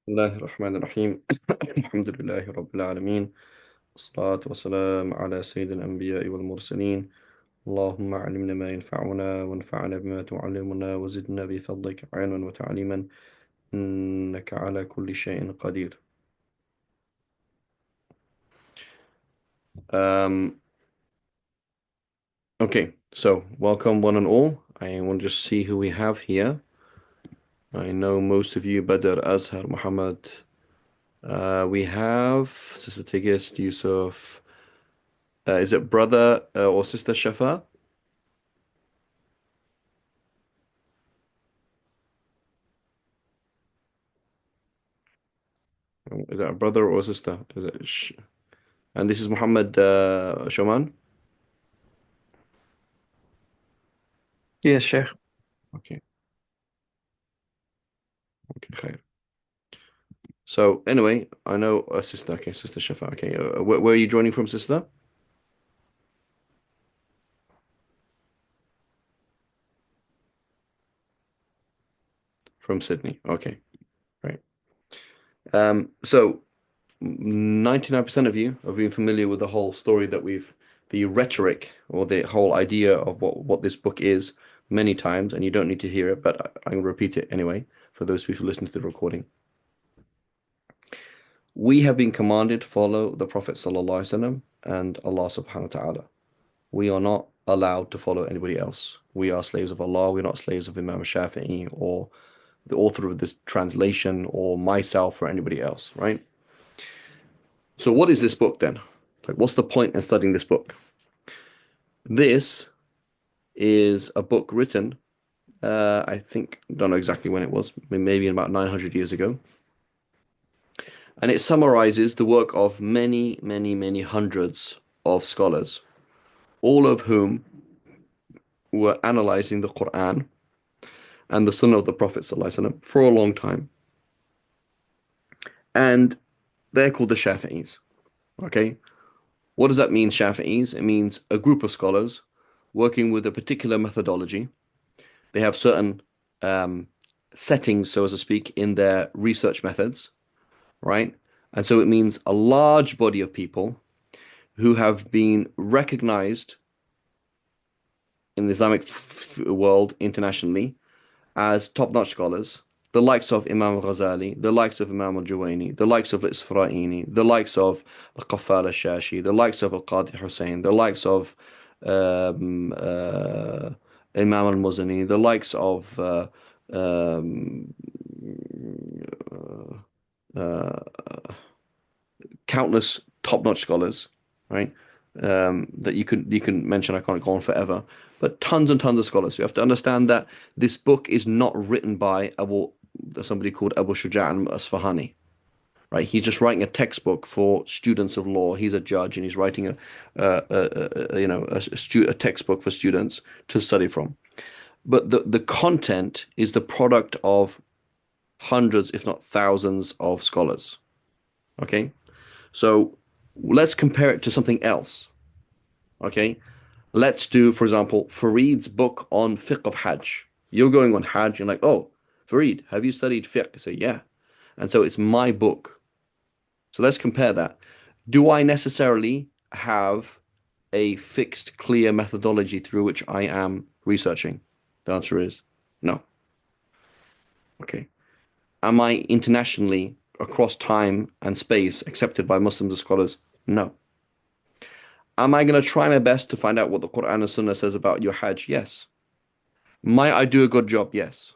بسم الله الرحمن الرحيم الحمد لله رب العالمين والصلاة والسلام على سيد الأنبياء والمرسلين اللهم علمنا ما ينفعنا وانفعنا بما تعلمنا وزدنا بفضلك علما وتعليما إنك على كل شيء قدير. Um, okay, so welcome one and all. I want to just see who we have here. I know most of you, Badr, Azhar, Muhammad. We have Sister Tigist, Yusuf. Is it brother or sister Shafa? Is that a brother or a sister? Is it and this is Muhammad Shaman? Yes, Sheikh. Okay, okay, khair. So anyway, I know a sister. Okay, sister Shafa. Okay, where are you joining from, sister? From Sydney. Okay, right. So 99% of you have been familiar with the whole story that the rhetoric or the whole idea of what this book is many times, and you don't need to hear it, but I'm going to repeat it anyway for those people who listen to the recording. We have been commanded to follow the Prophet ﷺ and Allah subhanahu wa ta'ala. We are not allowed to follow anybody else. We are slaves of Allah. We're not slaves of Imam Shafi'i or the author of this translation or myself or anybody else, right? So what is this book then? Like, what's the point in studying this book? This is a book written, I think, don't know exactly when it was, maybe in about 900 years ago. And it summarizes the work of many, many, many hundreds of scholars, all of whom were analyzing the Quran and the Sunnah of the Prophet ﷺ for a long time. And they're called the Shafi'is. Okay? What does that mean, Shafi'is? It means a group of scholars working with a particular methodology. They have certain um, settings, so as to speak, in their research methods, right? And so it means a large body of people who have been recognized in the Islamic world internationally as top-notch scholars, the likes of Imam Ghazali, the likes of Imam al-Juwayni, the likes of Isfaraini, the likes of Al-Qaffal al-Shashi, the likes of Al-Qadi Hussein, the likes of um, uh, Imam al-Muzani, the likes of um, uh, countless top-notch scholars, right? That you can mention. I can't go on forever, but tons and tons of scholars. You have to understand that this book is not written by somebody called Abu Shuja al-Asfahani, right? He's just writing a textbook for students of law. He's a judge and he's writing a textbook for students to study from. But the content is the product of hundreds, if not thousands, of scholars. Okay, so let's compare it to something else. Okay. Let's do, for example, Fareed's book on fiqh of Hajj. You're going on Hajj, you're like, oh, Fareed, have you studied fiqh? I say, yeah. And so it's my book. So let's compare that. Do I necessarily have a fixed, clear methodology through which I am researching? The answer is no. Okay. Am I internationally, across time and space, accepted by Muslims as scholars? No. Am I going to try my best to find out what the Quran and Sunnah says about your Hajj? Yes. Might I do a good job? Yes.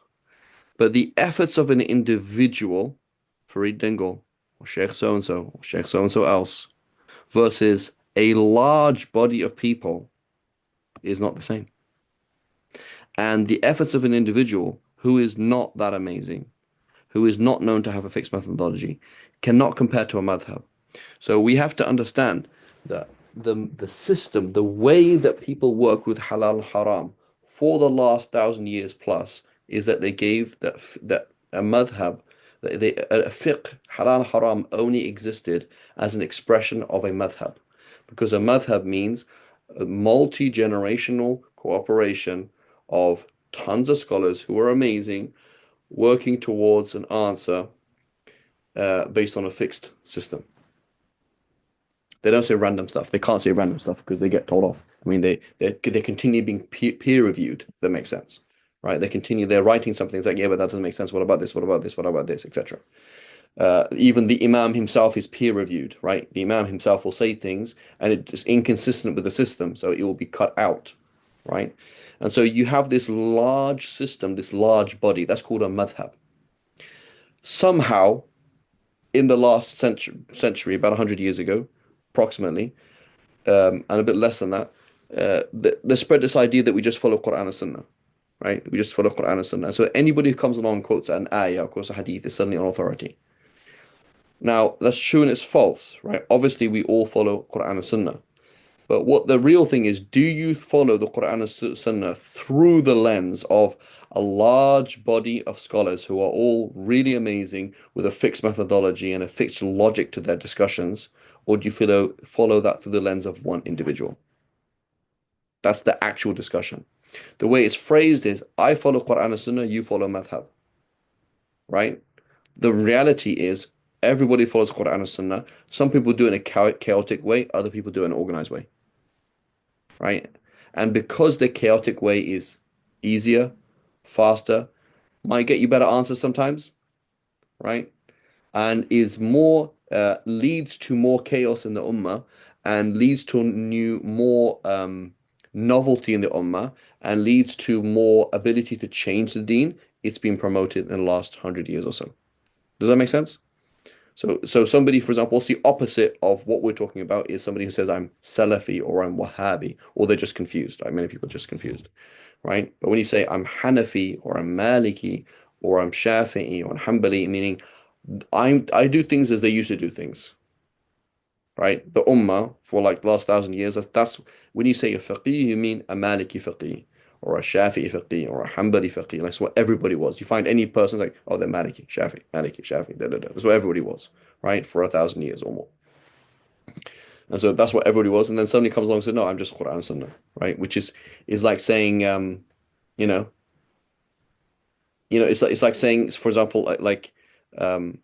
But the efforts of an individual, Farid Dingle, or Sheikh so-and-so, or Sheikh so-and-so else, versus a large body of people is not the same. And the efforts of an individual who is not that amazing, who is not known to have a fixed methodology, cannot compare to a madhab. So we have to understand that the system, the way that people work with halal haram for the last 1,000 years plus is that they gave that a madhab, a fiqh, halal haram only existed as an expression of a madhab, because a madhab means a multi-generational cooperation of tons of scholars who are amazing working towards an answer based on a fixed system. They don't say random stuff. They can't say random stuff because they get told off. I mean, they continue being peer reviewed. If that makes sense, right? They continue. They're writing something. It's like, yeah, but that doesn't make sense. What about this? What about this? What about this? Etc. Even the imam himself is peer reviewed, right? The imam himself will say things, and it's inconsistent with the system, so it will be cut out, right? And so you have this large system, this large body. That's called a madhab. Somehow, in the last century, about 100 years ago, approximately, and a bit less than that, they spread this idea that we just follow Quran and Sunnah, right? We just follow Quran and Sunnah. So anybody who comes along and quotes an ayah, of course, a hadith is suddenly on authority. Now, that's true and it's false, right? Obviously, we all follow Quran and Sunnah. But what the real thing is, do you follow the Quran and Sunnah through the lens of a large body of scholars who are all really amazing with a fixed methodology and a fixed logic to their discussions? Or do you follow that through the lens of one individual? That's the actual discussion. The way it's phrased is, I follow Quran and Sunnah, you follow madhab, right? The reality is, everybody follows Quran and Sunnah. Some people do it in a chaotic way, other people do it in an organized way, right? And because the chaotic way is easier, faster, might get you better answers sometimes, right? And is more leads to more chaos in the ummah and leads to more novelty in the ummah and leads to more ability to change the deen. It's been promoted in the last 100 years or so. Does that make sense? So somebody, for example, what's the opposite of what we're talking about is somebody who says I'm Salafi or I'm Wahhabi, or they're just confused. Like many people are just confused, right? But when you say I'm Hanafi or I'm Maliki or I'm Shafi'i or I'm Hanbali, meaning I do things as they used to do things, right? The Ummah for like the last 1,000 years, that's when you say a faqih, you mean a Maliki faqih or a Shafi'i faqih or a Hanbali faqih. That's what everybody was. You find any person like, oh, they're Maliki, Shafi'i, da da da. That's what everybody was, right? For 1,000 years or more. And so that's what everybody was. And then somebody comes along and says, no, I'm just Quran and Sunnah, right? Which is like saying, you know, it's like saying, for example, um,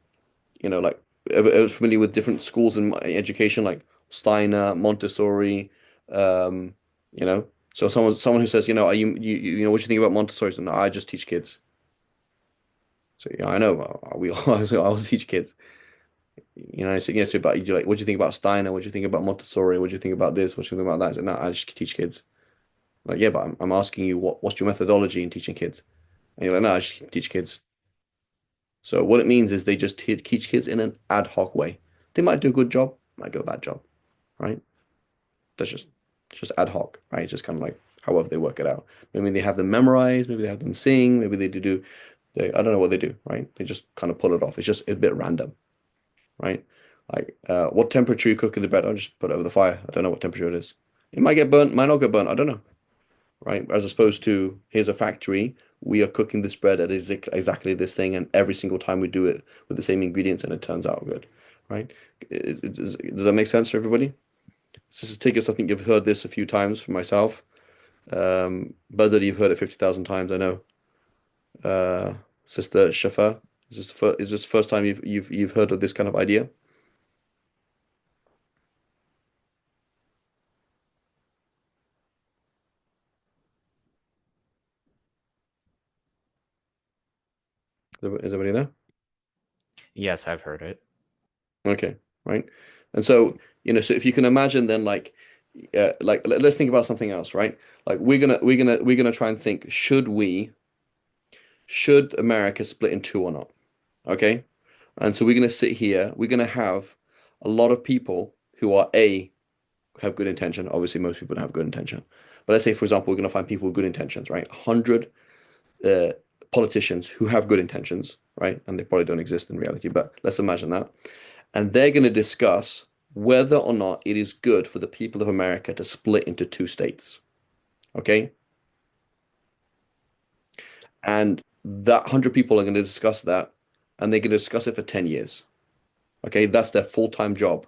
like I was familiar with different schools in my education, like Steiner, Montessori, um, you know. So someone who says, are what do you think about Montessori? So, no, I just teach kids. So yeah, I know. We always teach kids. So but you like, what do you think about Steiner? What do you think about Montessori? What do you think about this? What do you think about that? So, no, I just teach kids. Like, yeah, but I'm asking you, what's your methodology in teaching kids? And you're like, no, I just teach kids. So what it means is they just teach kids in an ad hoc way. They might do a good job, might do a bad job, right? That's just ad hoc, right? It's just kind of like however they work it out. Maybe they have them memorize, maybe they have them sing, maybe I don't know what they do, right? They just kind of pull it off. It's just a bit random, right? Like what temperature you cooking the bread? I'll just put it over the fire. I don't know what temperature it is. It might get burnt, might not get burnt. I don't know, right? As opposed to here's a factory, we are cooking this bread at exactly this thing, and every single time we do it with the same ingredients, and it turns out good, right? Does that make sense for everybody? Sister Tickets, I think you've heard this a few times from myself. Badr, you've heard it 50,000 times, I know. Uh, Sister Shafa, is this the first time you've heard of this kind of idea? Is everybody there? Yes, I've heard it. Okay, right. And so, so if you can imagine then let's think about something else, right? Like we're gonna try and think, should America split in two or not? Okay? And so we're gonna sit here, we're gonna have a lot of people who are have good intention. Obviously, most people don't have good intention. But let's say, for example, we're gonna find people with good intentions, right? 100 uh, politicians who have good intentions, right? And they probably don't exist in reality, but let's imagine that. And they're going to discuss whether or not it is good for the people of America to split into two states. Okay? And that 100 people are going to discuss that, and they can discuss it for 10 years. Okay? That's their full-time job.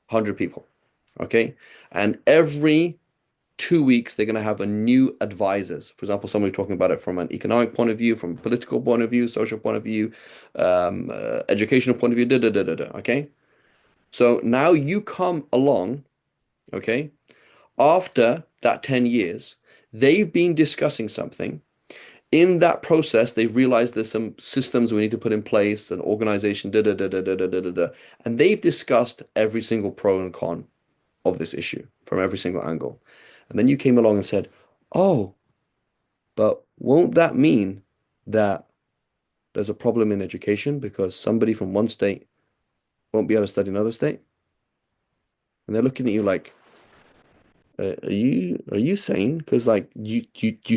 100 people. Okay? And every 2 weeks, they're going to have a new advisors. For example, somebody talking about it from an economic point of view, from a political point of view, social point of view, educational point of view, okay? So now you come along, okay? After that 10 years, they've been discussing something. In that process, they've realized there's some systems we need to put in place, an organization, and they've discussed every single pro and con of this issue from every single angle. And then you came along and said, oh, but won't that mean that there's a problem in education because somebody from one state won't be able to study another state? And they're looking at you like, are you sane? Because like you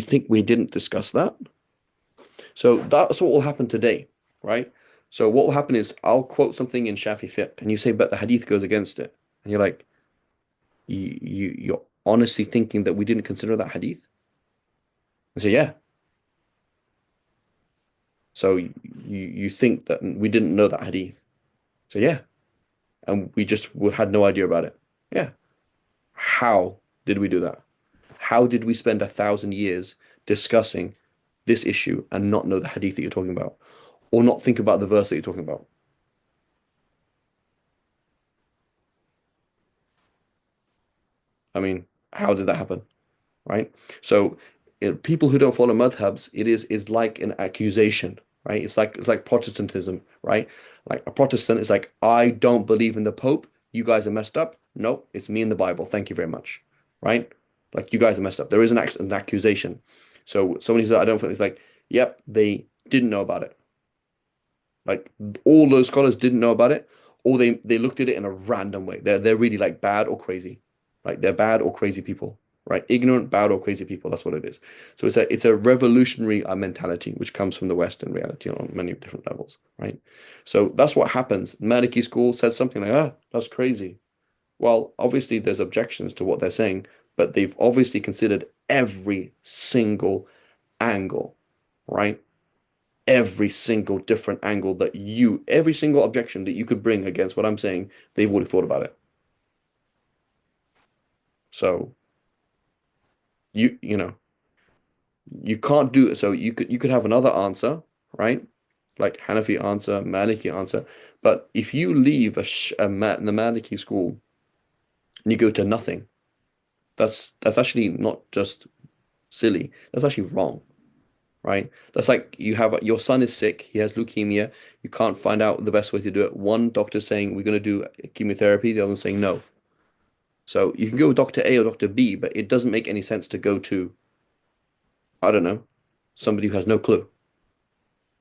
think we didn't discuss that? So that's what will happen today, right? So what will happen is I'll quote something in Shafi fiqh and you say, but the hadith goes against it. And you're like, you're honestly thinking that we didn't consider that hadith? I say, yeah. So you think that we didn't know that hadith? So yeah. And we had no idea about it. Yeah. How did we do that? How did we spend 1,000 years discussing this issue and not know the hadith that you're talking about? Or not think about the verse that you're talking about? I mean, how did that happen? Right? So people who don't follow madhabs, it's like an accusation, right? It's like Protestantism, right? Like a Protestant is like, I don't believe in the Pope. You guys are messed up. Nope, it's me and the Bible. Thank you very much, right? Like you guys are messed up. There is an accusation. So somebody says, I don't think it's like, yep, they didn't know about it. Like all those scholars didn't know about it, or they looked at it in a random way. They're really like bad or crazy. Like they're bad or crazy people, right? Ignorant, bad or crazy people. That's what it is. So it's a revolutionary mentality which comes from the West in reality on many different levels, right? So that's what happens. Maliki school says something like, that's crazy. Well, obviously there's objections to what they're saying, but they've obviously considered every single angle, right? Every single different angle every single objection that you could bring against what I'm saying, they've already thought about it. So you know, you can't do it. So you could have another answer, right? Like Hanafi answer, Maliki answer. But if you leave the Maliki school and you go to nothing, that's actually not just silly. That's actually wrong, right? That's like you have your son is sick, he has leukemia, you can't find out the best way to do it. One doctor's saying we're going to do chemotherapy, the other saying no. So you can go with Dr. A or Dr. B, but it doesn't make any sense to go to, I don't know, somebody who has no clue,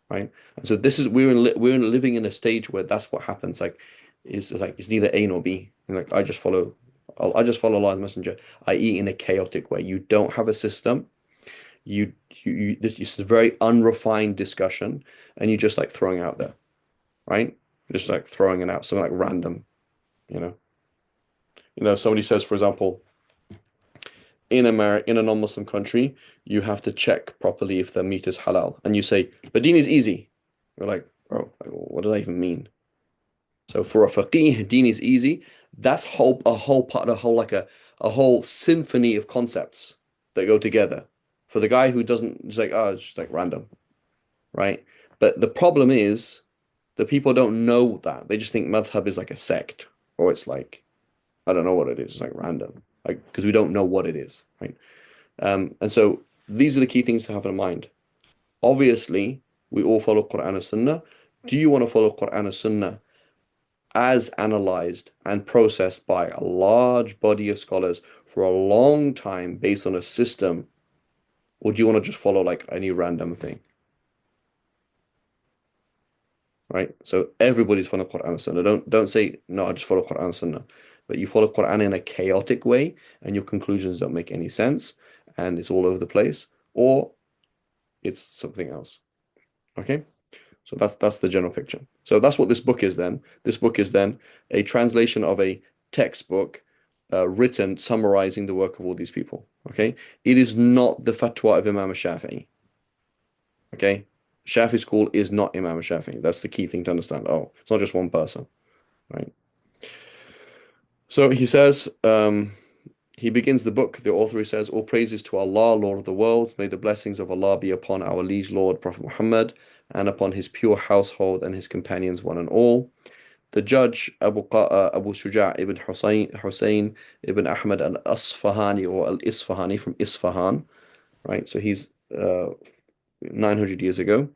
right? And so this is we're living in a stage where that's what happens. Like it's neither A nor B. And like I just follow Allah's messenger, i.e. in a chaotic way. You don't have a system. This is a very unrefined discussion, and you're just like throwing out there, right? Just like throwing it out, something like random, you know. Somebody says, for example, in a non-Muslim country, you have to check properly if the meat is halal, and you say, but deen is easy. You're like, oh, what does that even mean? So for a faqih, deen is easy. That's a whole symphony of concepts that go together. For the guy who doesn't, it's like, oh, it's just like random, right? But the problem is the people don't know that. They just think madhab is like a sect, or it's like, I don't know what it is. It's like random, like because we don't know what it is, right? And so these are the key things to have in mind. Obviously, we all follow Quran and Sunnah. Do you want to follow Quran and Sunnah as analyzed and processed by a large body of scholars for a long time based on a system, or do you want to just follow like any random thing? Right? So everybody's following Quran and Sunnah. Don't say no, I just follow Quran and Sunnah. But you follow Quran in a chaotic way and your conclusions don't make any sense and it's all over the place, or it's something else. Okay? So that's the general picture. So that's what this book is then. This book is then a translation of a textbook written summarizing the work of all these people. Okay? It is not the fatwa of Imam Shafi'i. Okay? Shafi school is not Imam Shafi'i. That's the key thing to understand. Oh, it's not just one person, right? So he says, he begins the book, the author, he says, all praises to Allah, Lord of the worlds. May the blessings of Allah be upon our liege Lord, Prophet Muhammad, and upon his pure household and his companions, one and all. The judge, Abu Shuja ibn Hussein ibn Ahmad al-Asfahani or al-Isfahani from Isfahan, right? So he's 900 years ago,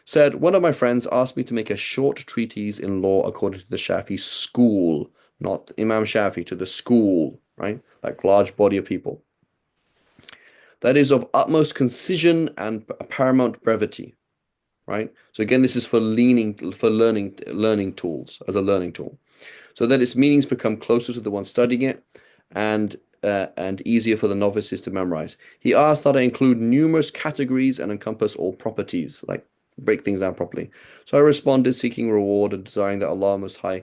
said, one of my friends asked me to make a short treatise in law according to the Shafi school, not Imam Shafi, to the school, right? That large body of people. That is of utmost concision and paramount brevity, right? So again, this is for learning tools, as a learning tool, so that its meanings become closer to the one studying it, and easier for the novices to memorize. He asked that I include numerous categories and encompass all properties, like break things down properly. So I responded, seeking reward and desiring that Allah Most High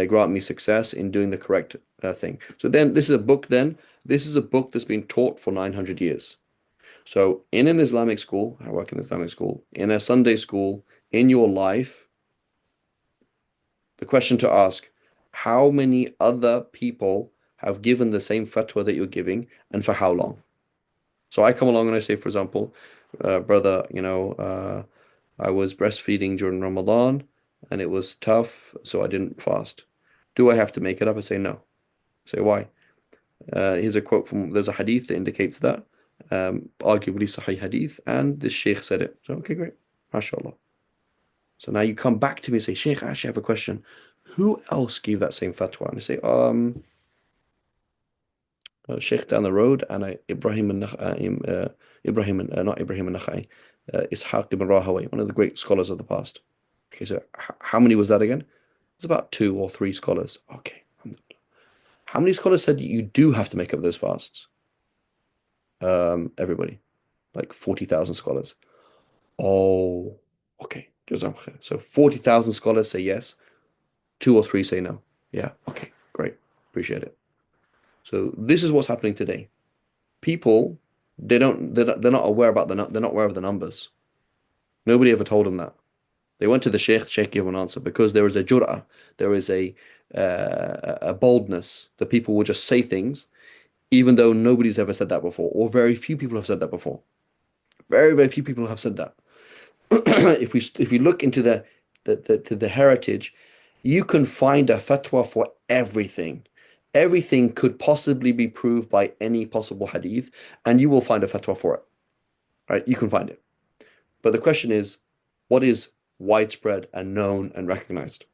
grant me success in doing the correct thing. So then, this is a book. This is a book that's been taught for 900 years. So in an Islamic school, I work in an Islamic school, in a Sunday school, in your life, the question to ask, how many other people have given the same fatwa that you're giving, and for how long? So I come along and I say, for example, brother, I was breastfeeding during Ramadan and it was tough, so I didn't fast. Do I have to make it up? I say no. I say why? Here's a quote there's a hadith that indicates that, arguably Sahih hadith, and this Sheikh said it. So, okay, great. MashaAllah. So now you come back to me and say, Sheikh, I actually have a question. Who else gave that same fatwa? And I say, Sheikh down the road, and not Ibrahim al-Nakhai, Ishaq ibn Rahaway, one of the great scholars of the past. Okay, so how many was that again? It's about 2 or 3 scholars. Okay. How many scholars said you do have to make up those fasts? Everybody. Like 40,000 scholars. Oh, okay. So 40,000 scholars say yes. 2 or 3 say no. Yeah, okay, great. Appreciate it. So this is what's happening today. People, they're not aware about they're not aware of the numbers. Nobody ever told them that. They went to the Sheikh gave an answer because there is a jur'ah, there is a boldness that people will just say things, even though nobody's ever said that before, or very few people have said that before. Very, very few people have said that. If we look into the heritage, you can find a fatwa for everything. Everything could possibly be proved by any possible hadith, and you will find a fatwa for it. Right? You can find it. But the question is, what is widespread and known and recognized?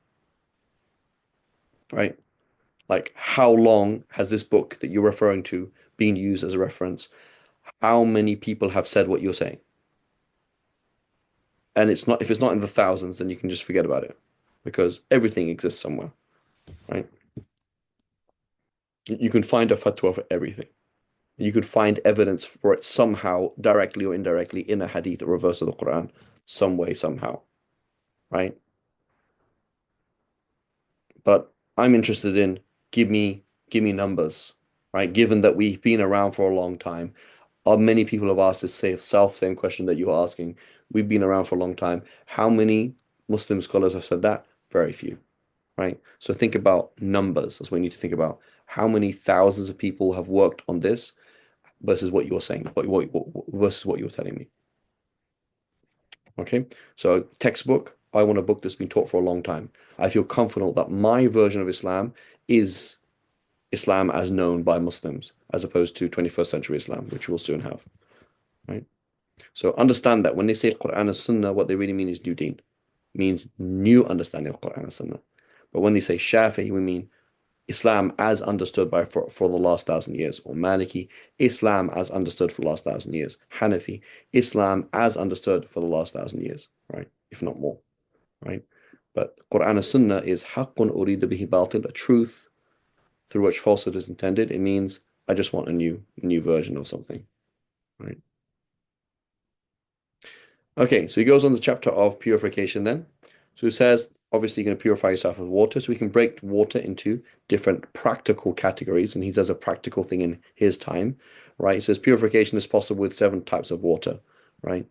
Right? Like, how long has this book that you're referring to been used as a reference? How many people have said what you're saying? And if it's not in the thousands, then you can just forget about it, because everything exists somewhere, right? You can find a fatwa for everything. You could find evidence for it somehow, directly or indirectly, in a hadith or a verse of the Quran, some way, somehow, right? But I'm interested in give me numbers, right? Given that we've been around for a long time, many people have asked this same question that you're asking. We've been around for a long time. How many Muslim scholars have said that? Very few, right? So think about numbers. That's what you need to think about. How many thousands of people have worked on this versus what you're saying, versus what you're telling me. Okay, so textbook, I want a book that's been taught for a long time. I feel confident that my version of Islam is Islam as known by Muslims, as opposed to 21st century Islam, which we'll soon have. Right? So understand that when they say Quran and Sunnah, what they really mean is new deen, means new understanding of Quran and Sunnah. But when they say Shafi'i, we mean Islam as understood for the last 1,000 years, or Maliki, Islam as understood for the last 1,000 years, Hanafi, Islam as understood for the last 1,000 years, right? If not more, right? But Quran and Sunnah is haqqun urida bihi batil, a truth through which falsehood is intended. It means I just want a new version of something, right? Okay, so he goes on the chapter of purification then. So he says, obviously, you're going to purify yourself with water. So we can break water into different practical categories, and he does a practical thing in his time, right? He says purification is possible with 7 types of water, right?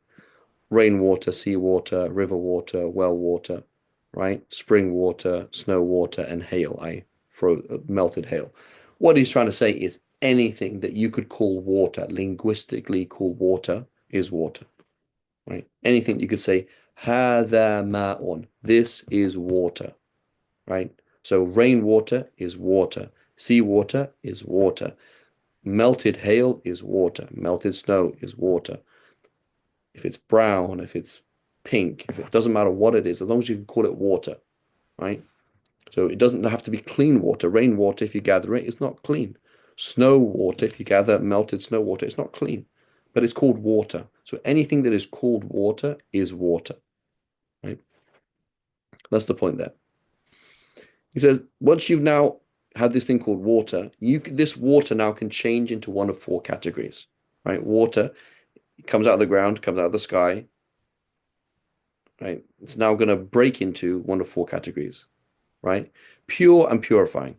Rainwater, seawater, river water, well water, right? Spring water, snow water, and hail, melted hail. What he's trying to say is anything that you could call water, linguistically call water, is water, right? Anything you could say, هذا ماء, this is water, right? So rainwater is water, seawater is water, melted hail is water, melted snow is water. If it's brown, if it's pink, if it doesn't matter what it is, as long as you can call it water, right? So it doesn't have to be clean water. Rainwater, if you gather it, is not clean. Snow water, if you gather melted snow water, it's not clean, but it's called water. So anything that is called water is water, right? That's the point there. He says, once you've now had this thing called water, this water now can change into one of four categories, right? Water comes out of the ground, comes out of the sky, right? It's now going to break into one of four categories, right? Pure and purifying,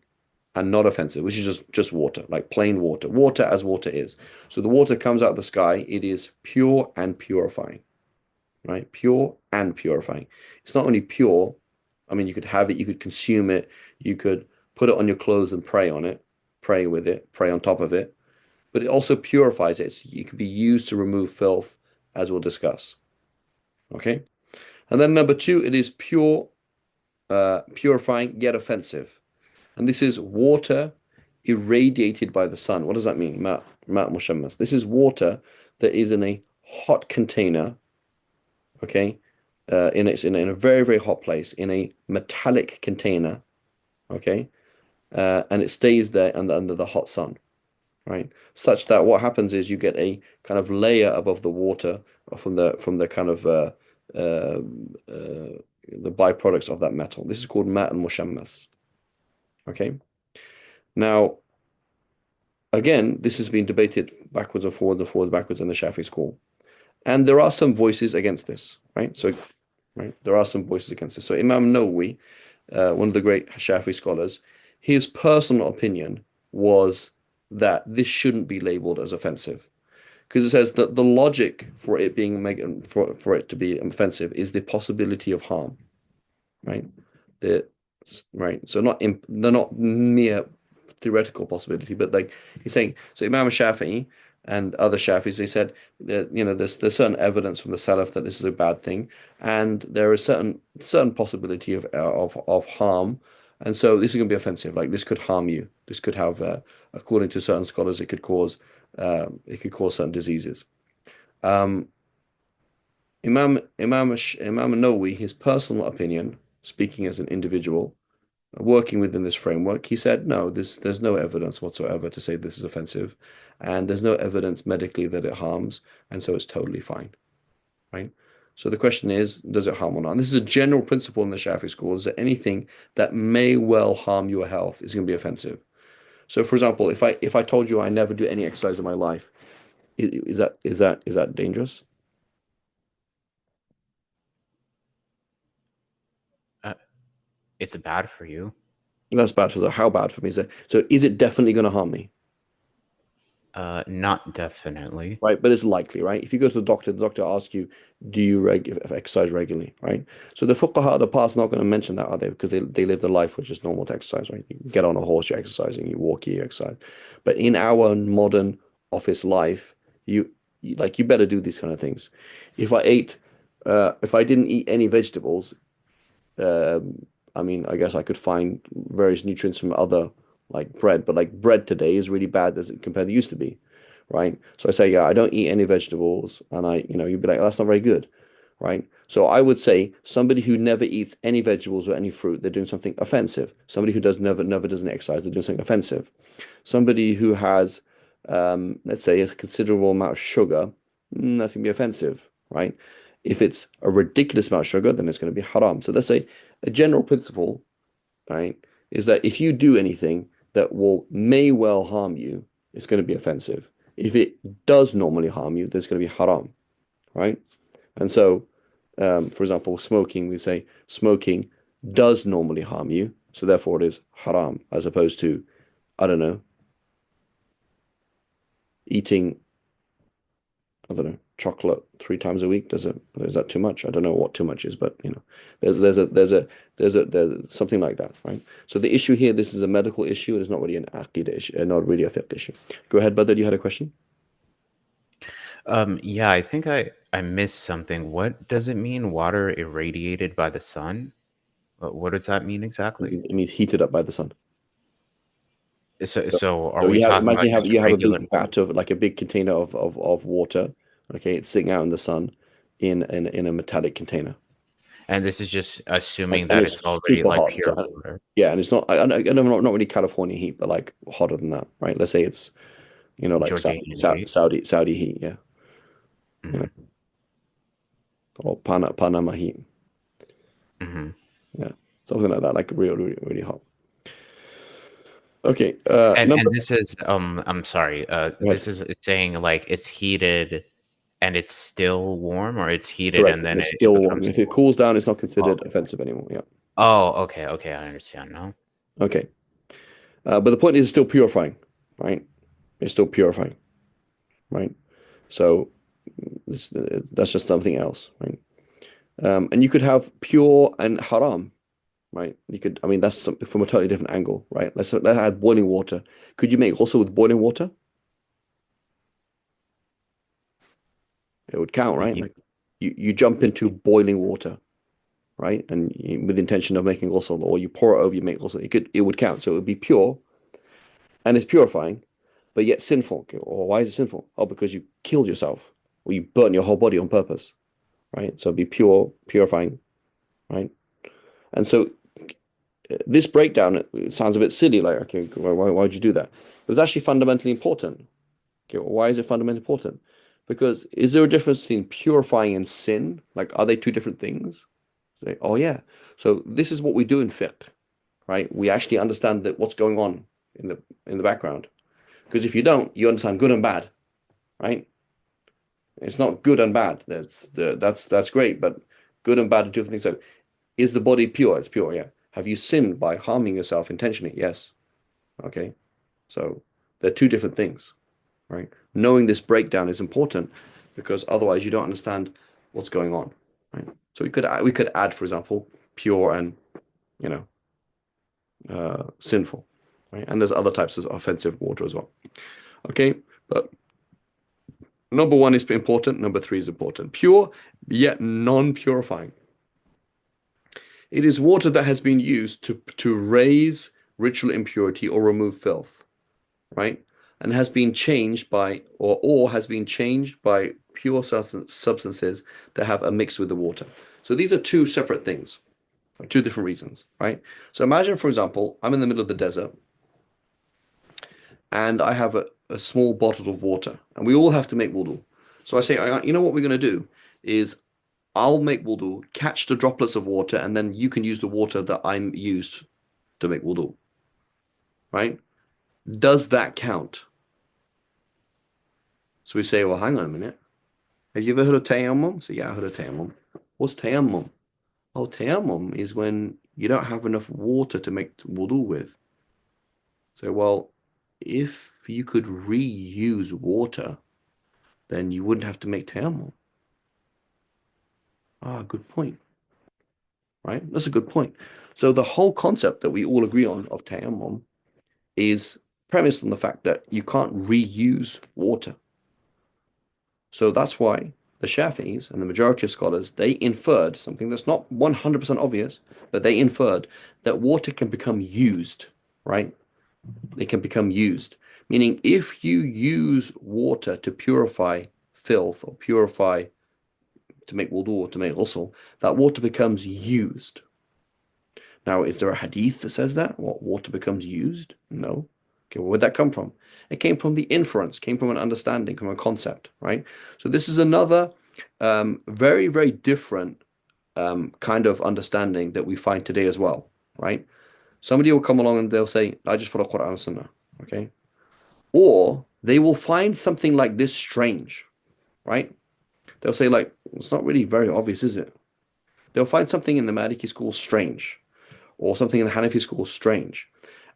and not offensive, which is just water, like plain water, water as water is. So the water comes out of the sky, it is pure and purifying, right? Pure and purifying. It's not only pure, I mean, you could have it, you could consume it, you could put it on your clothes and pray on it, pray with it, pray on top of it, but it also purifies it. So it can be used to remove filth, as we'll discuss. Okay? And then number two, it is pure, purifying yet offensive. And this is water irradiated by the sun. What does that mean? Ma't mushammas. This is water that is in a hot container, okay? In a very, very hot place, in a metallic container, okay? And it stays there under the hot sun, right? Such that what happens is you get a kind of layer above the water from the kind of the byproducts of that metal. This is called Matn mushammas. Okay. Now, again, this has been debated backwards and forwards and forwards, backwards in the Shafi school. And there are some voices against this, right? So, right, there are some voices against this. So Imam Nawawi, one of the great Shafi scholars, his personal opinion was that this shouldn't be labeled as offensive. Because it says that the logic for it being for it to be offensive is the possibility of harm, right? The right. So they're not mere theoretical possibility, but like he's saying, so Imam Shafi'i and other Shafis, they said that there's certain evidence from the Salaf that this is a bad thing, and there is certain possibility of harm, and so this is going to be offensive. Like this could harm you. This could have, according to certain scholars, it could cause certain diseases. Imam Nawawi, his personal opinion, speaking as an individual, working within this framework, he said, no, there's no evidence whatsoever to say this is offensive, and there's no evidence medically that it harms, and so it's totally fine, right? So the question is, does it harm or not? And this is a general principle in the Shafi school, is that anything that may well harm your health is going to be offensive. So, for example, if I told you I never do any exercise in my life, is that dangerous? Uh, it's bad for you. That's bad for how bad for me? So is it definitely going to harm me? Not definitely. Right, but it's likely, right? If you go to the doctor asks you, do you exercise regularly, right? So the fuqaha of the past are not going to mention that, are they? Because they live their life which is normal to exercise, right? You get on a horse, you're exercising, you walk, you exercise. But in our modern office life, you better do these kind of things. If I didn't eat any vegetables, I mean, I guess I could find various nutrients from other like bread, but like bread today is really bad as it compared to used to be, right? So I say, yeah, I don't eat any vegetables, and you'd be like, that's not very good, right? So I would say somebody who never eats any vegetables or any fruit, they're doing something offensive. Somebody who never does an exercise, they're doing something offensive. Somebody who has, let's say, a considerable amount of sugar, that's gonna be offensive, right? If it's a ridiculous amount of sugar, then it's going to be haram. So let's say a general principle, right, is that if you do anything that may well harm you, it's going to be offensive. If it does normally harm you, there's going to be haram, right? And so, for example, smoking, we say smoking does normally harm you, so therefore it is haram, as opposed to, I don't know, eating, I don't know, chocolate 3 times a week? Is that too much? I don't know what too much is, but there's something like that, right? So the issue here, this is a medical issue, and it's not really an aqidah issue, not really a fiqh issue. Go ahead, Badr, you had a question? Yeah, I think I missed something. What does it mean, water irradiated by the sun? What does that mean exactly? It means heated up by the sun. So, So are so we you have talking imagine about you have just you have a regular? big vat of like a big container of water, okay? It's sitting out in the sun in a metallic container. And this is just assuming And that it's it's already super like hot. So pure water. yeah, and it's not not really California heat, but like hotter than that, right? Let's say it's like Jordanian heat. Saudi heat, yeah, you know, Hmm. or Panama heat, Hmm. yeah, something like that, like really really, really hot. Okay, And number. this is I'm sorry, Go ahead. this is saying like it's heated and it's still warm, or it's heated Correct, and and then it's it still warm. becomes If it cold. cools down, it's not Oh, considered offensive anymore. Yeah. oh, okay, okay, I understand now. Okay, but the point is, it's still purifying, right? It's still purifying, right? So that's just something else, right? And you could have pure and haram, right? You could, I mean, that's from a totally different angle, right? Let's add boiling water. Could you make also with boiling water? It would count, right? Yeah. Like you jump into boiling water, right? And with the intention of making ghusl, or you pour it over, you make ghusl. It would count. So it would be pure and it's purifying, but yet sinful. Okay, or why is it sinful? Oh, because you killed yourself or you burn your whole body on purpose, right? So it'd be pure, purifying, right? And so this breakdown, it sounds a bit silly, like, okay, why would you do that? But it's actually fundamentally important. Okay, well, why is it fundamentally important? Because is there a difference between purifying and sin? Like, are they two different things? Say, oh yeah. So this is what we do in fiqh, right? We actually understand that what's going on in the background. Because if you don't, you understand good and bad, right? It's not good and bad. That's great, but good and bad are different things. So is the body pure? It's pure, yeah. Have you sinned by harming yourself intentionally? Yes. Okay. So they're two different things, right? Knowing this breakdown is important because otherwise you don't understand what's going on, right? So we could add, for example, pure and you know sinful, right? And there's other types of offensive water as well. Okay, but number one is important. Number three is important. Pure yet non-purifying. It is water that has been used to raise ritual impurity or remove filth, right? And has been changed by or has been changed by pure substances that have a mix with the water. So these are two separate things, for two different reasons, right? So imagine, for example, I'm in the middle of the desert and I have a small bottle of water, and we all have to make wudu. So I say, you know what we're going to do is I'll make wudu, catch the droplets of water, and then you can use the water that I'm used to make wudu, right? Does that count? So we say, well, hang on a minute. Have you ever heard of tayammum? So yeah, I heard of tayammum. What's tayammum? Oh, tayammum is when you don't have enough water to make wudu with. So, well, if you could reuse water, then you wouldn't have to make tayammum. Ah, good point, right? That's a good point. So the whole concept that we all agree on of tayammum is premised on the fact that you can't reuse water. So that's why the Shafi'is and the majority of scholars, they inferred something that's not 100% obvious, but they inferred that water can become used, right? They can become used. Meaning if you use water to purify filth or purify to make wudu or to make ghusl, that water becomes used. Now, is there a hadith that says that? What water becomes used? No. Okay, where would that come from? It came from the inference, came from an understanding, from a concept, right? So this is another very, very different kind of understanding that we find today as well, right? Somebody will come along and they'll say, I just follow Quran and Sunnah, okay? Or they will find something like this strange, right? They'll say, like, it's not really very obvious, is it? They'll find something in the Maliki school strange, or something in the Hanafi school strange.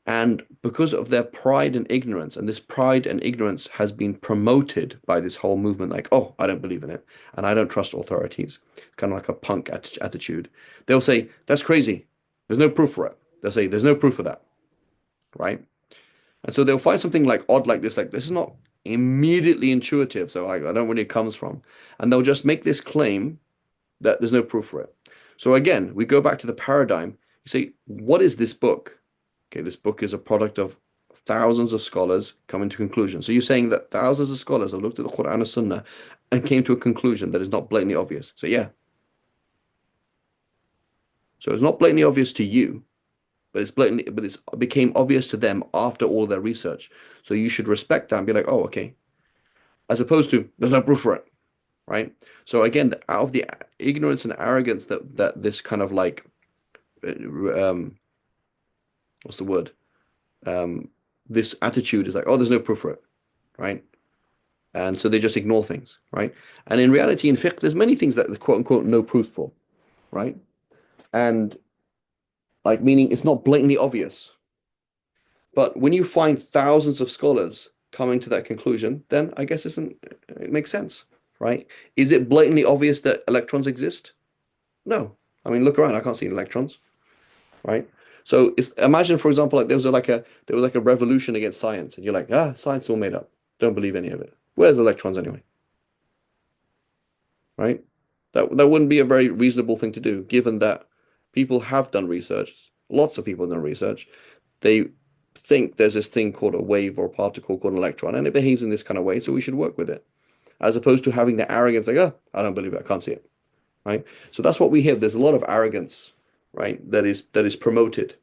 And because of their pride and ignorance, and this pride and ignorance has been promoted by this whole movement, like, oh, I don't believe in it, and I don't trust authorities, kind of like a punk attitude, they'll say, that's crazy. There's no proof for it. They'll say, there's no proof for that, right? And so they'll find something like odd like this is not immediately intuitive, so I don't know where it comes from. And they'll just make this claim that there's no proof for it. So again, we go back to the paradigm. You say, what is this book? Okay, this book is a product of thousands of scholars coming to conclusion. So you're saying that thousands of scholars have looked at the Quran and Sunnah and came to a conclusion that is not blatantly obvious. So yeah. So it's not blatantly obvious to you, but it became obvious to them after all their research. So you should respect that and be like, oh, okay. As opposed to there's no proof for it, right? So again, out of the ignorance and arrogance that this kind of like what's the word? This attitude is like, oh, there's no proof for it, right? And so they just ignore things, right? And in reality, in fiqh, there's many things that the quote unquote no proof for, right? And like meaning it's not blatantly obvious. But when you find thousands of scholars coming to that conclusion, then I guess it makes sense, right? Is it blatantly obvious that electrons exist? No. I mean, look around. I can't see electrons, right? So imagine, for example, like there was like a revolution against science, and you're like, science is all made up. Don't believe any of it. Where's electrons anyway? Right? That wouldn't be a very reasonable thing to do, given that people have done research. Lots of people have done research. They think there's this thing called a wave or a particle called an electron, and it behaves in this kind of way, so we should work with it. As opposed to having the arrogance, like, oh, I don't believe it, I can't see it. Right? So that's what we have. There's a lot of arrogance, right? That is promoted.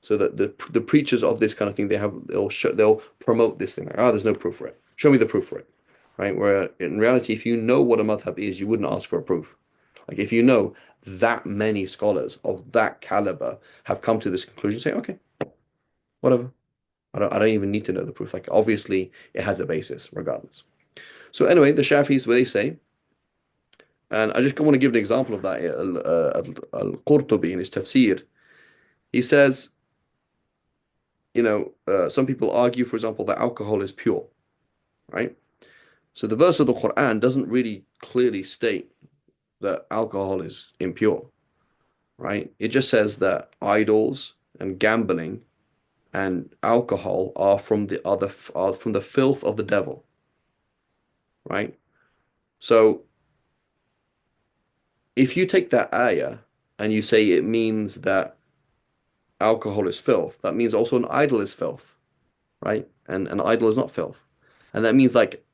So that the preachers of this kind of thing, they'll promote this thing. Like, there's no proof for it. Show me the proof for it. Right? Where in reality, if you know what a madhab is, you wouldn't ask for a proof. Like if you know that many scholars of that caliber have come to this conclusion, say, okay, whatever. I don't even need to know the proof. Like obviously it has a basis regardless. So anyway, the Shafis, where they say, and I just want to give an example of that. Al-Qurtubi in his tafsir, he says, some people argue, for example, that alcohol is pure, right? So the verse of the Quran doesn't really clearly state that alcohol is impure, right? It just says that idols and gambling and alcohol are from the filth of the devil, right? So if you take that ayah and you say it means that alcohol is filth, that means also an idol is filth, right? And an idol is not filth. And that means like,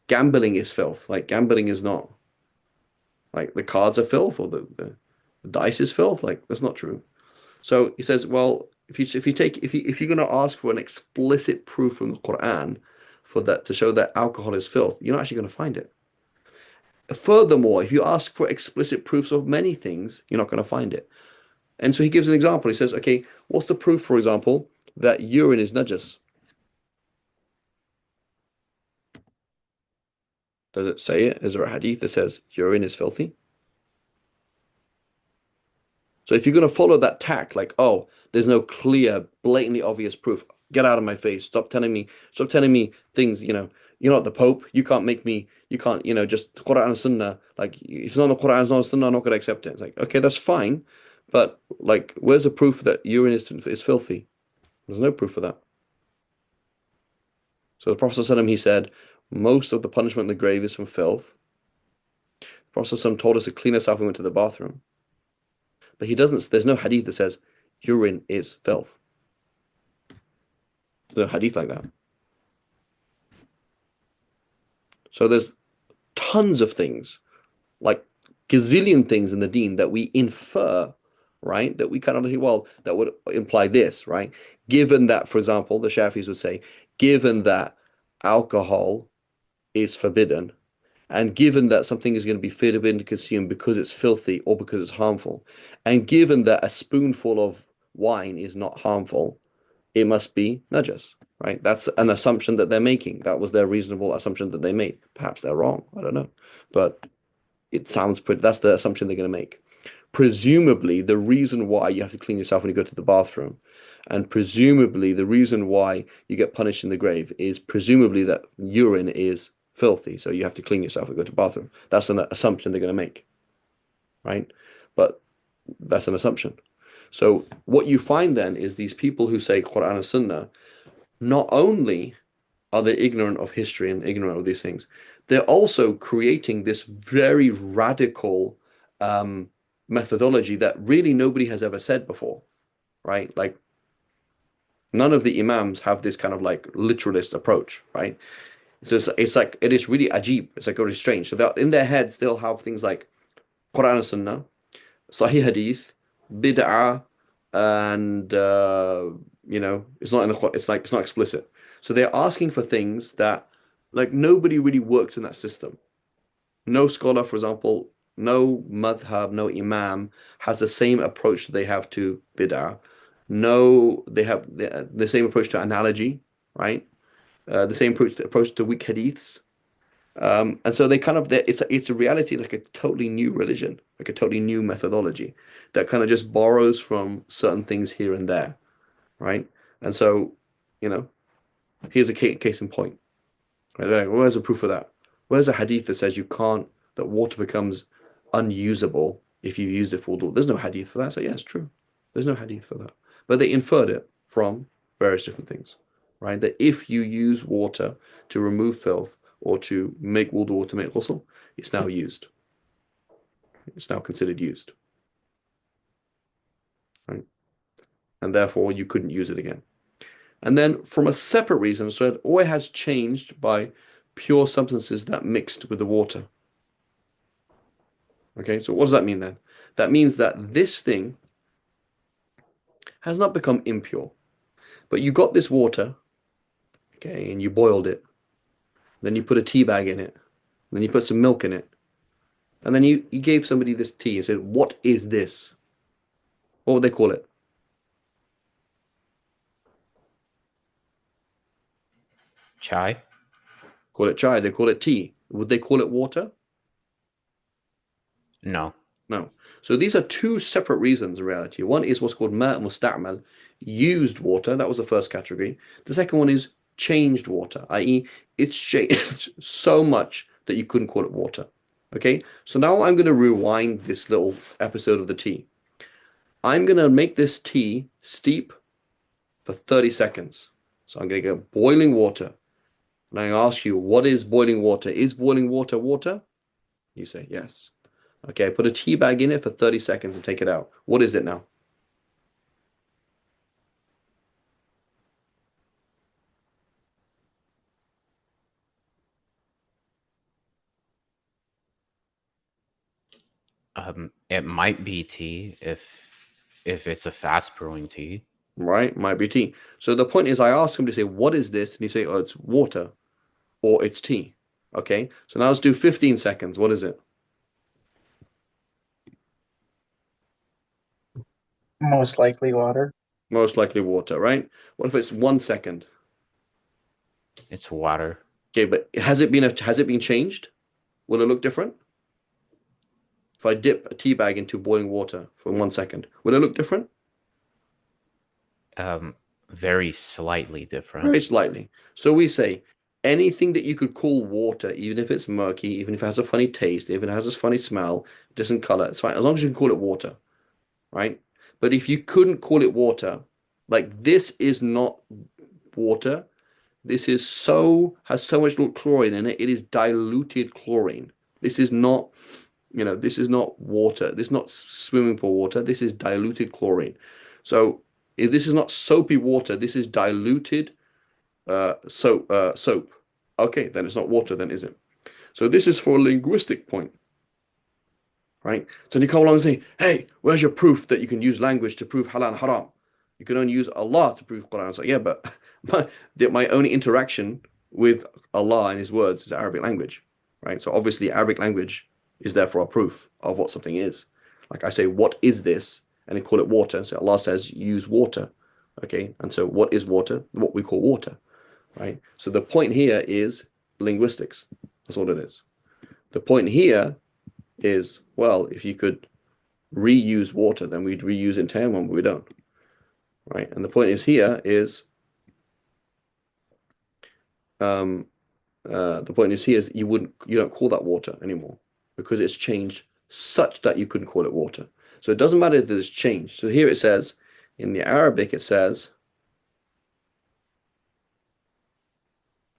gambling is filth. Like gambling is not like the cards are filth or the dice is filth. Like that's not true. So he says, well, if you're going to ask for an explicit proof from the Quran for that to show that alcohol is filth, you're not actually going to find it. Furthermore, if you ask for explicit proofs of many things, you're not going to find it. And so he gives an example. He says, okay, what's the proof, for example, that urine is najas? Does it say it? Is there a hadith that says urine is filthy? So if you're going to follow that tack, like, oh, there's no clear, blatantly obvious proof, get out of my face. Stop telling me things, you're not the Pope. You can't, just Quran and Sunnah. Like, if it's not the Quran, it's not the Sunnah, I'm not going to accept it. It's like, okay, that's fine. But, like, where's the proof that urine is filthy? There's no proof for that. So the Prophet ﷺ, he said, most of the punishment in the grave is from filth. The Prophet ﷺ told us to clean ourselves when we went to the bathroom. But there's no hadith that says urine is filth. There's no hadith like that. So there's tons of things, like gazillion things in the deen that we infer, right? That we kind of say, well, that would imply this, right? Given that, for example, the Shafis would say, given that alcohol is forbidden, and given that something is going to be forbidden to consume because it's filthy or because it's harmful, and given that a spoonful of wine is not harmful, it must be najas, right? That's an assumption that they're making. That was their reasonable assumption that they made. Perhaps they're wrong. I don't know. But it sounds pretty, that's the assumption they're going to make. presumably the reason why you have to clean yourself when you go to the bathroom, and presumably the reason why you get punished in the grave is presumably that urine is filthy, so you have to clean yourself and go to the bathroom. That's an assumption they're going to make, right? But that's an assumption. So what you find then is these people who say Quran and Sunnah, not only are they ignorant of history and ignorant of these things, they're also creating this very radical methodology that really nobody has ever said before, right? Like none of the imams have this kind of like literalist approach, right? So it's like it is really ajib. It's like really strange. So in their heads they'll have things like Quran and Sunnah, Sahih Hadith, Bid'ah, and it's not in the Quran. It's like it's not explicit. So they're asking for things that like nobody really works in that system. No scholar, for example, no madhab, no imam has the same approach that they have to bid'ah. No, they have the same approach to analogy, right? The same approach to weak hadiths. And so they kind of it's a reality like a totally new religion, like a totally new methodology that kind of just borrows from certain things here and there, right? And so, you know, here's a case in point. Right? Like, where's the proof of that? Where's a hadith that says that water becomes unusable if you use it for wudu? There's no hadith for that. So yeah, it's true. There's no hadith for that. But they inferred it from various different things, right? That if you use water to remove filth or to make wudu or to make ghusl, it's now used. It's now considered used, right? And therefore you couldn't use it again. And then from a separate reason, so oil has changed by pure substances that mixed with the water. Okay, so what does that mean then? That means that this thing has not become impure, but you got this water, okay, and you boiled it. Then you put a tea bag in it. Then you put some milk in it. And then you gave somebody this tea and said, "What is this?" What would they call it? Chai? Call it chai. They call it tea. Would they call it water? No. No. So these are two separate reasons in reality. One is what's called ma' musta'mal, used water. That was the first category. The second one is changed water, i.e., it's changed so much that you couldn't call it water. Okay? So now I'm going to rewind this little episode of the tea. I'm going to make this tea steep for 30 seconds. So I'm going to get boiling water. And I ask you, what is boiling water? Is boiling water water? You say yes. Okay, put a tea bag in it for 30 seconds and take it out. What is it now? It might be tea if it's a fast brewing tea. Right, might be tea. So the point is, I ask him to say, what is this? And he say, oh, it's water or it's tea. Okay, so now let's do 15 seconds. What is it? Most likely water. Most likely water, right? What if it's 1 second? It's water. Okay, but has it been changed? Will it look different? If I dip a tea bag into boiling water for 1 second, will it look different? Very slightly different. Very slightly. So we say anything that you could call water, even if it's murky, even if it has a funny taste, even if it has a funny smell, different color, it's fine. As long as you can call it water, right? But if you couldn't call it water, like this is not water. This has so much chlorine in it. It is diluted chlorine. This is not, this is not water. This is not swimming pool water. This is diluted chlorine. So if this is not soapy water, this is diluted soap. Okay, then it's not water, then is it? So this is for a linguistic point, right? So you come along and say, hey, where's your proof that you can use language to prove halal and haram? You can only use Allah to prove Quran. It's like, yeah, but my only interaction with Allah and His words is Arabic language, right? So obviously Arabic language is therefore a proof of what something is. Like I say, what is this? And they call it water. So Allah says, use water. Okay, and so what is water? What we call water, right? So the point here is linguistics. That's all it is. The point here is, well, if you could, reuse water, then we'd reuse it in tayammum, but we don't, right? And the point is here is um you don't call that water anymore because it's changed such that you couldn't call it water. So it doesn't matter that it's changed. So here it says in the Arabic it says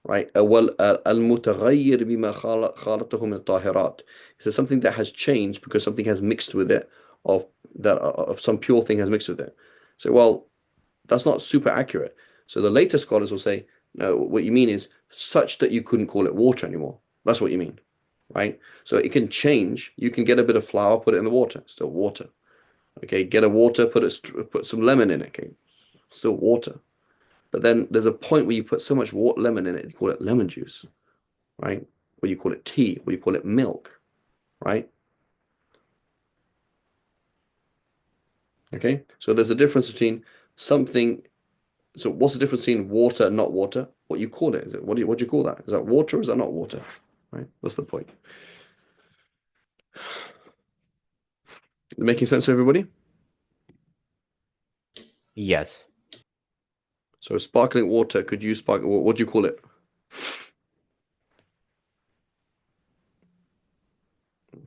right المتغير بما خالطه من الطاهرات. It says something that has changed because something has mixed with it of some pure thing has mixed with it. So well, that's not super accurate. So the later scholars will say, no, what you mean is such that you couldn't call it water anymore. That's what you mean, right? So it can change. You can get a bit of flour, put it in the water, still water. Okay, get a water, put some lemon in it. Okay, still water. But then there's a point where you put so much lemon in it, you call it lemon juice, right? Or you call it tea, or you call it milk, right? Okay, so there's a difference between something. So what's the difference between water and not water? What you call it? Is it what do you call that? Is that water or is that not water? Right? That's the point. Making sense to everybody? Yes. So sparkling water, could you sparkle? What do you call it?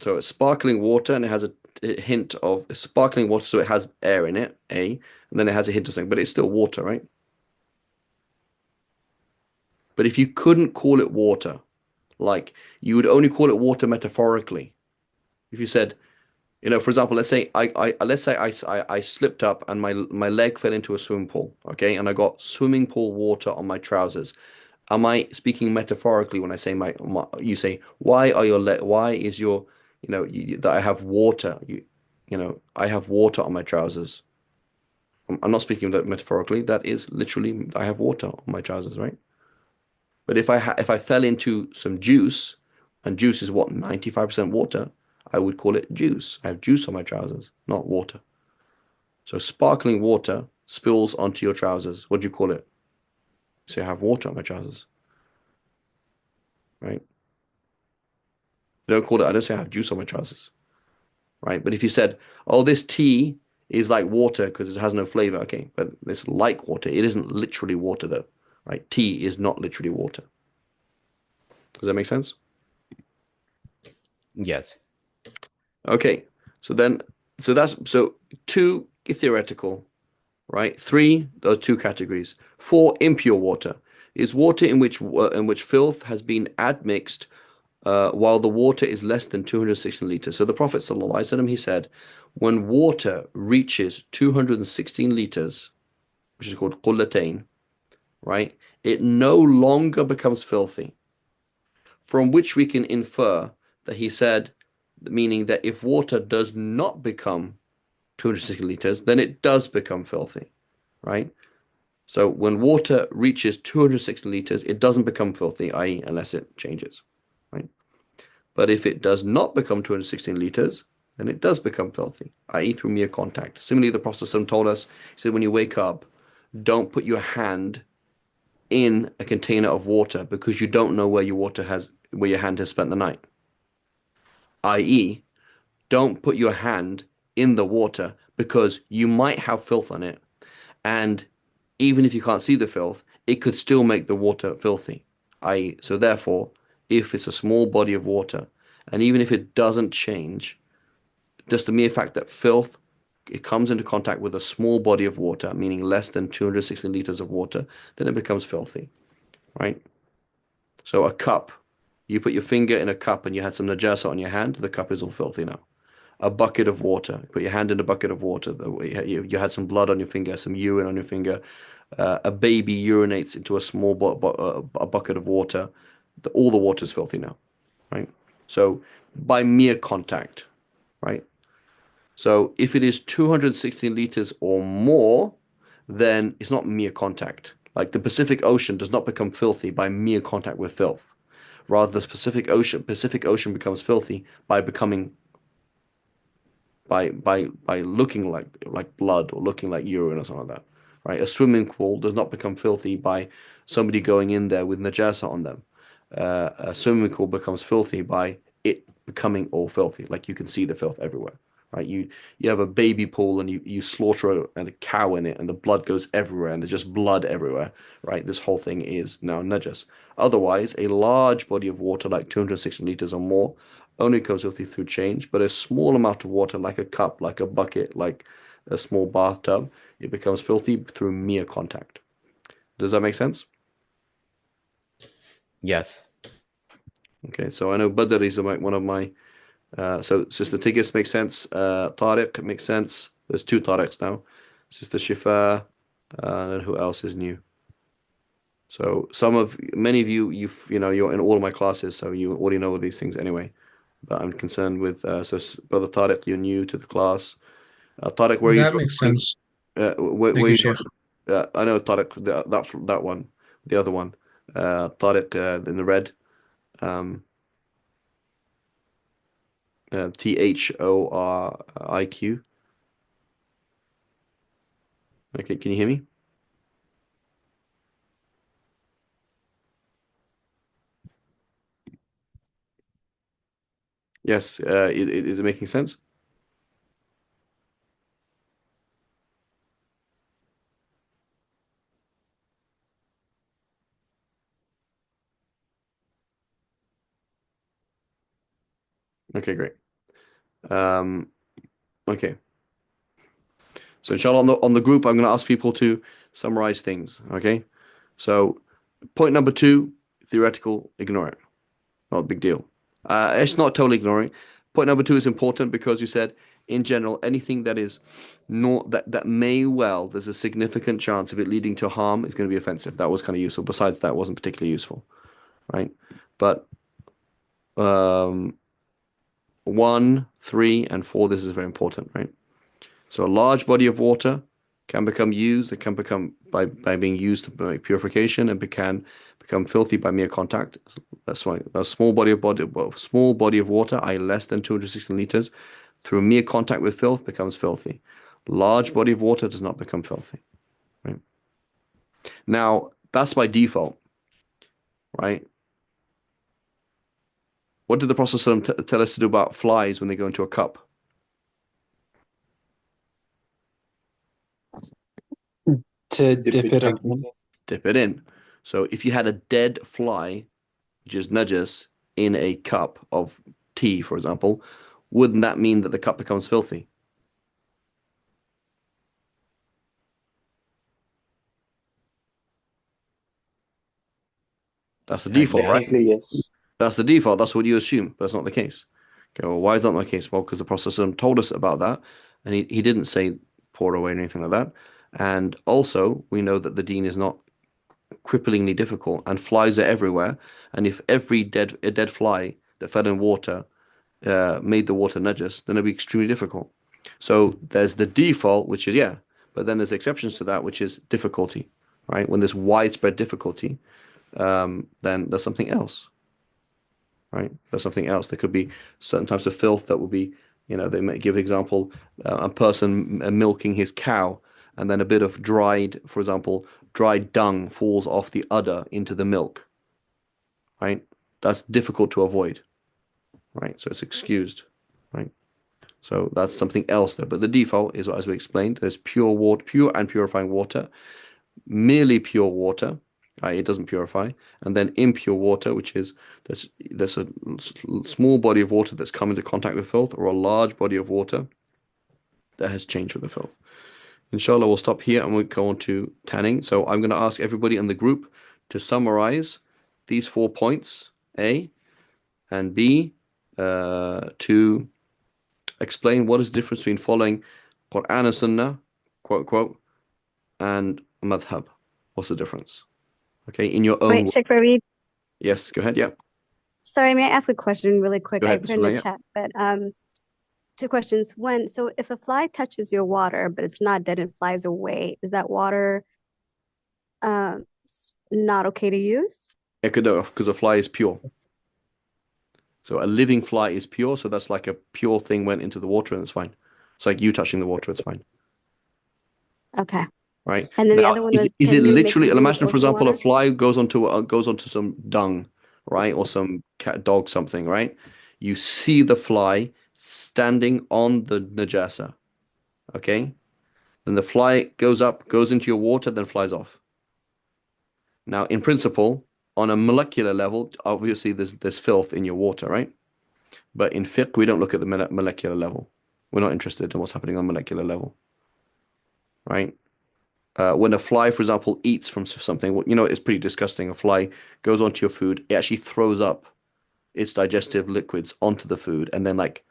So it's sparkling water and it has a hint of sparkling water, so it has air in it, A, and then it has a hint of something, but it's still water, right? But if you couldn't call it water, like you would only call it water metaphorically. If you said, for example, let's say I slipped up and my leg fell into a swimming pool, okay, and I got swimming pool water on my trousers. Am I speaking metaphorically when I say you say, why is your, that I have water, I have water on my trousers. I'm not speaking that metaphorically. That is literally, I have water on my trousers, right? But if I fell into some juice, and juice is what, 95% water, I would call it juice. I have juice on my trousers, not water. So sparkling water spills onto your trousers. What do you call it? So I have water on my trousers, right? You don't call it, I don't say I have juice on my trousers, right? But if you said, oh, this tea is like water because it has no flavor, okay, but it's like water. It isn't literally water though, right? Tea is not literally water. Does that make sense? Yes. Okay, so two theoretical, right? Three, those two categories. Four, impure water is water in which filth has been admixed while the water is less than 216 liters. So the Prophet ﷺ, he said, when water reaches 216 liters, which is called qullatayn, right? It no longer becomes filthy, from which we can infer that he said, meaning that if water does not become 260 liters, then it does become filthy, right? So when water reaches 260 liters, it doesn't become filthy, i.e., unless it changes, right? But if it does not become 216 liters, then it does become filthy, i.e., through mere contact. Similarly, the Prophet ﷺ told us, he said, when you wake up, don't put your hand in a container of water because you don't know where where your hand has spent the night. I.e., don't put your hand in the water because you might have filth on it, and even if you can't see the filth, it could still make the water filthy. So therefore, if it's a small body of water, and even if it doesn't change, just the mere fact that it comes into contact with a small body of water, meaning less than 260 liters of water, then it becomes filthy, right? So a cup, you put your finger in a cup and you had some najasa on your hand, the cup is all filthy now. A bucket of water, put your hand in a bucket of water, you had some blood on your finger, some urine on your finger, a baby urinates into a small a bucket of water, all the water is filthy now, right? So by mere contact, right? So if it is 260 liters or more, then it's not mere contact. Like the Pacific Ocean does not become filthy by mere contact with filth. Rather, the Pacific Ocean becomes filthy by becoming by looking like blood or looking like urine or something like that. Right? A swimming pool does not become filthy by somebody going in there with najasa on them. A swimming pool becomes filthy by it becoming all filthy. Like you can see the filth everywhere. right? You have a baby pool and you slaughter a cow in it and the blood goes everywhere and there's just blood everywhere, right? This whole thing is now najas. Otherwise, a large body of water like 260 liters or more only goes filthy through change, but a small amount of water like a cup, like a bucket, like a small bathtub, it becomes filthy through mere contact. Does that make sense? Yes. Okay, so I know Badr is like one of my so Sister Tigis makes sense. Tariq makes sense. There's two Tariqs now. Sister Shifa, and then who else is new? So many of you, you're in all of my classes, so you already know all these things anyway. But I'm concerned with Brother Tariq, you're new to the class. Tariq, where are you That makes joining? sense. Where Thank are you, you Sheikh. joining? I know Tariq, that one, the other one. Tariq in the red. Um, Thoriq. Okay, can you hear me? Yes. Is it making sense? Okay, great. Um, okay. So inshallah on the group, I'm going to ask people to summarize things. Okay. So point number two, theoretical, ignore it. Not a big deal. It's not totally ignoring. Point number two is important because you said in general anything that is not that may well there's a significant chance of it leading to harm is going to be offensive. That was kind of useful. Besides that, wasn't particularly useful, right? But um, one, three, and four, this is very important, right? So a large body of water can become used, it can become by being used by purification and can become filthy by mere contact. That's why a small body of water, i.e. less than 260 liters, through mere contact with filth becomes filthy. Large body of water does not become filthy. Right? Now, that's by default, right? What did the Prophet tell us to do about flies when they go into a cup? To dip it in. Dip it in. So if you had a dead fly, which is najas, in a cup of tea, for example, wouldn't that mean that the cup becomes filthy? That's the default, right? Yes. Yes. That's the default. That's what you assume, but that's not the case. Okay, well, why is that not the case? Well, because the Prophet told us about that, and he didn't say pour it away or anything like that. And also, we know that the deen is not cripplingly difficult, and flies are everywhere. And if every dead fly that fell in water made the water najas, then it'd be extremely difficult. So there's the default, which is yeah, but then there's exceptions to that, which is difficulty, right? When there's widespread difficulty, then there's something else, right? There's something else. There could be certain types of filth that will be, they might give example, a person milking his cow, and then a bit of for example, dried dung falls off the udder into the milk, right? That's difficult to avoid, right? So it's excused, right? So that's something else there. But the default is, as we explained, there's pure water, pure and purifying water, merely pure water, it doesn't purify, and then impure water, which is there's a small body of water that's come into contact with filth, or a large body of water that has changed with the filth. Inshallah, we'll stop here and we'll go on to tanning. So I'm going to ask everybody in the group to summarize these 4 points, A, and B, to explain what is the difference between following Quran and Sunnah, quote, quote, and madhab. What's the difference? Okay, in your own Wait, words. Sheikh Ravid. Yes, go ahead. Yeah, Sorry, may I ask a question really quick? go I ahead. put in the Yeah. chat, but two questions. One, so if a fly touches your water, but it's not dead and flies away, is that water not okay to use? Because a fly is pure. So a living fly is pure. So that's like a pure thing went into the water and it's fine. It's like you touching the water, it's fine. Okay. Right. And then the Now, other one is, was, is it can you make literally, wudu with imagine, for ocean example, a water? fly goes onto some dung, right? Or some cat, dog, something, right? You see the fly standing on the najasa, okay? Then the fly goes up, goes into your water, then flies off. Now, in principle, on a molecular level, obviously there's filth in your water, right? But in fiqh, we don't look at the molecular level. We're not interested in what's happening on molecular level, right? When a fly, for example, eats from something, you know, it's pretty disgusting. A fly goes onto your food, it actually throws up its digestive liquids onto the food, and then like,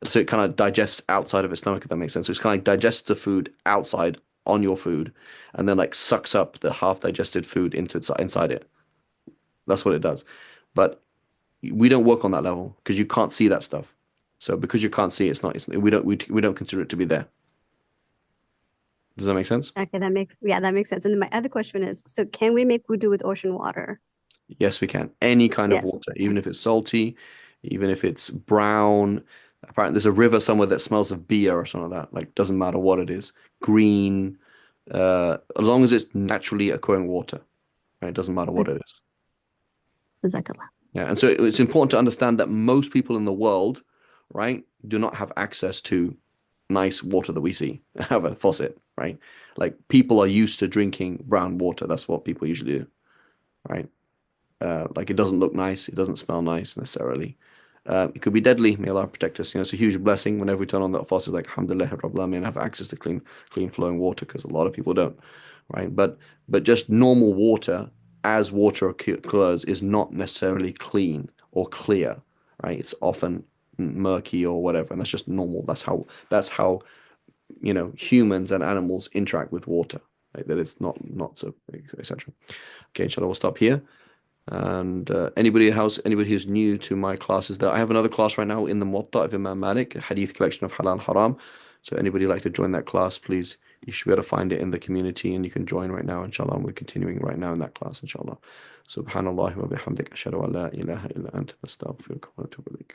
so it kind of digests outside of its stomach, if that makes sense. So it's kind of like digests the food outside on your food, and then like sucks up the half-digested food into inside it. That's what it does. But we don't work on that level because you can't see that stuff. So because you can't see it, we don't consider it to be there. Does that make sense? Okay, that makes sense. And then my other question is, so can we make wudu with ocean water? Yes, we can. Any kind of Yes. water, even if it's salty, even if it's brown. Apparently, there's a river somewhere that smells of beer or something like that. Like, doesn't matter what it is. Green, as long as it's naturally occurring water, right? It doesn't matter what it is. Jazakallah. Yeah, and so it's important to understand that most people in the world, right, do not have access to nice water that we see, have a faucet, right? Like people are used to drinking brown water. That's what people usually do, right? Like it doesn't look nice, it doesn't smell nice necessarily. It could be deadly. May Allah protect us. You know, it's a huge blessing whenever we turn on that faucet, like alhamdulillah, Rabbil Alamin, have access to clean flowing water because a lot of people don't, right? But just normal water as water occurs is not necessarily clean or clear, right? It's often murky or whatever, and that's just normal. That's how you know humans and animals interact with water. Like that it's not so etc. Okay, inshallah, we'll stop here. And anybody who's new to my classes, that I have another class right now in the Muwatta of Imam Malik, a hadith collection of halal haram. So anybody like to join that class, please, you should be able to find it in the community and you can join right now, inshallah. And we're continuing right now in that class, inshallah. Subhanallah wa bihamdik ashhadu an la ilaha illa anta astaghfiruka wa atubu ilaik.